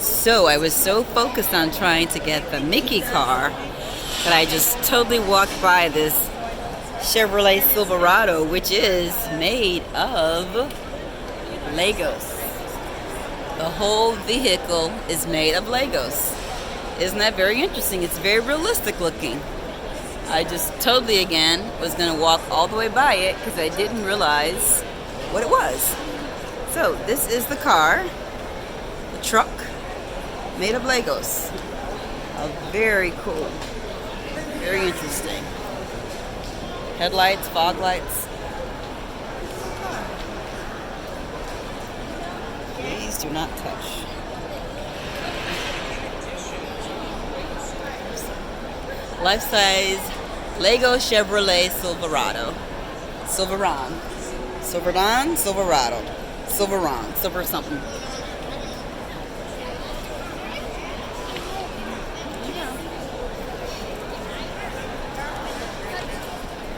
So I was so focused on trying to get the Mickey car that I just totally walked by this Chevrolet Silverado, which is made of Legos. The whole vehicle is made of Legos. Isn't that very interesting? It's very realistic looking. I just totally, again, was going to walk all the way by it because I didn't realize what it was. So this is the car, the truck, made of Legos. Very cool. Very interesting. Headlights, fog lights. Please do not touch. Life-size Lego Chevrolet Silverado. Silverado. Silver something.